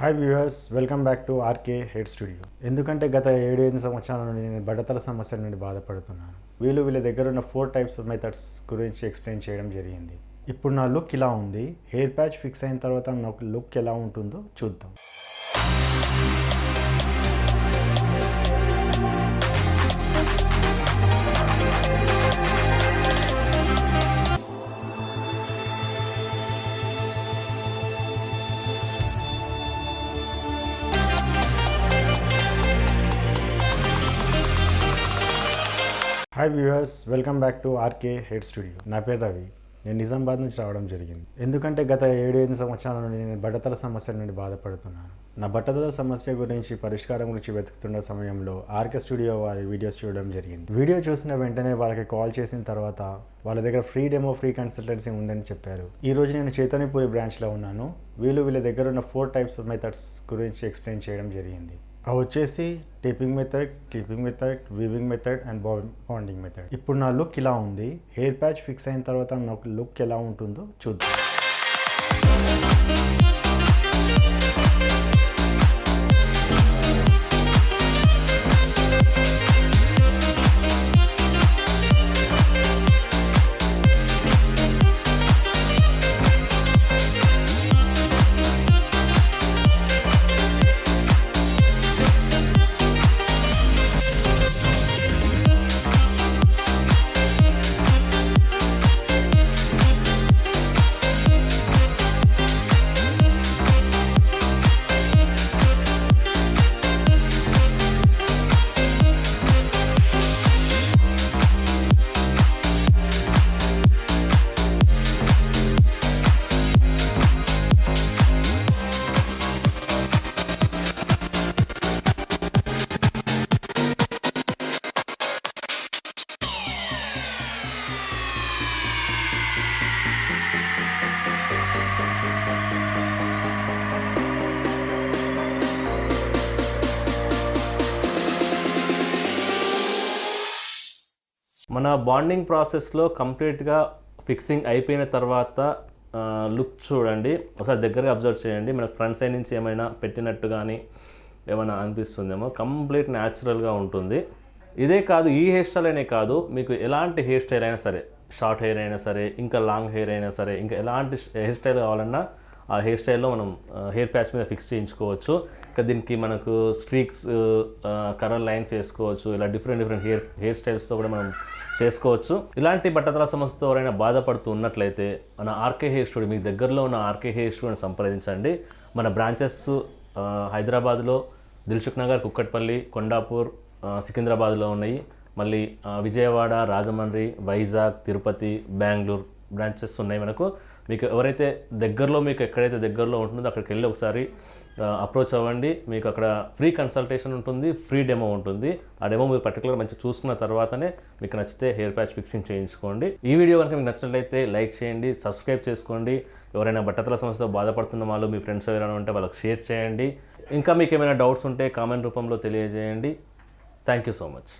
Hi viewers, welcome back to RK hair studio. ఎందుకంటే గత 7-8 సంవత్సరాల నుండి నేను బట్టతల సమస్యల నుండి బాధపడుతున్నాను. వీళ్ళ దగ్గర ఉన్న 4 టైప్స్ ఆఫ్ మెథడ్స్ గురించి ఎక్స్ప్లెయిన్ చేయడం జరిగింది. ఇప్పుడు నా లుక్ ఇలా ఉంది. హెయిర్ ప్యాచ్ ఫిక్స్ అయిన తర్వాత నా లుక్ ఎలా ఉంటుందో చూద్దాం. Hi viewers, welcome back to RK hair studio. నా పేరు రవి. నేను నిజామాబాద్ నుంచి రావడం జరిగింది. ఎందుకంటే గత 7-8 సంవత్సరాల నుండి నేను బట్టతల సమస్యల నుండి బాధపడుతున్నాను. నా బట్టతల సమస్య గురించి పరిష్కారం గురించి వెతుకుతున్న సమయంలో ఆర్కే స్టూడియో వారి వీడియోస్ చూడడం జరిగింది. వీడియో చూసిన వెంటనే వాళ్ళకి కాల్ చేసిన తర్వాత వాళ్ళ దగ్గర ఫ్రీ డెమో, ఫ్రీ కన్సల్టెన్సీ ఉందని చెప్పారు. ఈ రోజు నేను చైతన్యపూరి బ్రాంచ్లో ఉన్నాను. వీళ్ళ దగ్గర ఉన్న 4 టైప్స్ ఆఫ్ మెథడ్స్ గురించి ఎక్స్ప్లెయిన్ చేయడం జరిగింది. అవి వచ్చేసి taping method, clipping method, weaving method and bonding method. ఇప్పుడు నా లుక్ ఇలా ఉంది. హెయిర్ ప్యాచ్ ఫిక్స్ అయిన తర్వాత నా లుక్ ఎలా ఉంటుందో చూద్దాం. మన బాండింగ్ ప్రాసెస్లో కంప్లీట్గా ఫిక్సింగ్ అయిపోయిన తర్వాత లుక్ చూడండి, ఒకసారి దగ్గరగా అబ్జర్వ్ చేయండి. మనకు ఫ్రంట్ సైడ్ నుంచి ఏమైనా పెట్టినట్టు కానీ ఏమైనా అనిపిస్తుందేమో. కంప్లీట్ న్యాచురల్గా ఉంటుంది. ఇదే కాదు, ఈ హెయిర్ స్టైల్ అనే కాదు, మీకు ఎలాంటి హెయిర్ స్టైల్ అయినా సరే, షార్ట్ హెయిర్ అయినా సరే, ఇంకా లాంగ్ హెయిర్ అయినా సరే, ఇంకా ఎలాంటి హెయిర్ స్టైల్ కావాలన్నా ఆ హెయిర్ స్టైల్లో మనం హెయిర్ ప్యాచ్ మీద ఫిక్స్ చేయించుకోవచ్చు. ఇంకా దీనికి మనకు స్ట్రీక్స్, కలర్ లైన్స్ వేసుకోవచ్చు. ఇలా డిఫరెంట్ హెయిర్ స్టైల్స్తో కూడా మనం చేసుకోవచ్చు. ఇలాంటి బట్టతల సమస్యతో ఎవరైనా బాధపడుతూ ఉన్నట్లయితే మన ఆర్కే హెయిర్ స్టూడియో, మీకు దగ్గరలో ఉన్న ఆర్కే హెయిర్ స్టూడియోని సంప్రదించండి. మన బ్రాంచెస్ హైదరాబాద్లో దిల్సుఖ్ నగర్, కుక్కట్పల్లి, కొండాపూర్, సికింద్రాబాద్లో ఉన్నాయి. మళ్ళీ విజయవాడ, రాజమండ్రి, వైజాగ్, తిరుపతి, బెంగళూరు బ్రాంచెస్ ఉన్నాయి మనకు. మీకు ఎవరైతే దగ్గరలో, మీకు ఎక్కడైతే దగ్గరలో ఉంటుందో అక్కడికి వెళ్ళి ఒకసారి అప్రోచ్ అవ్వండి. మీకు అక్కడ ఫ్రీ కన్సల్టేషన్ ఉంటుంది, ఫ్రీ డెమో ఉంటుంది. ఆ డెమో మీరు పర్టికులర్ మంచిగా చూసుకున్న తర్వాతనే మీకు నచ్చితే హెయిర్ ప్యాచ్ ఫిక్సింగ్ చేయించుకోండి. ఈ వీడియో కనుక మీకు నచ్చినట్లయితే లైక్ చేయండి, సబ్స్క్రైబ్ చేసుకోండి. ఎవరైనా బట్టతల సమస్యతో బాధపడుతున్న వాళ్ళు, మీ ఫ్రెండ్స్ ఎవరైనా ఉంటే వాళ్ళకి షేర్ చేయండి. ఇంకా మీకు ఏమైనా డౌట్స్ ఉంటే కామెంట్ రూపంలో తెలియజేయండి. Thank you so much.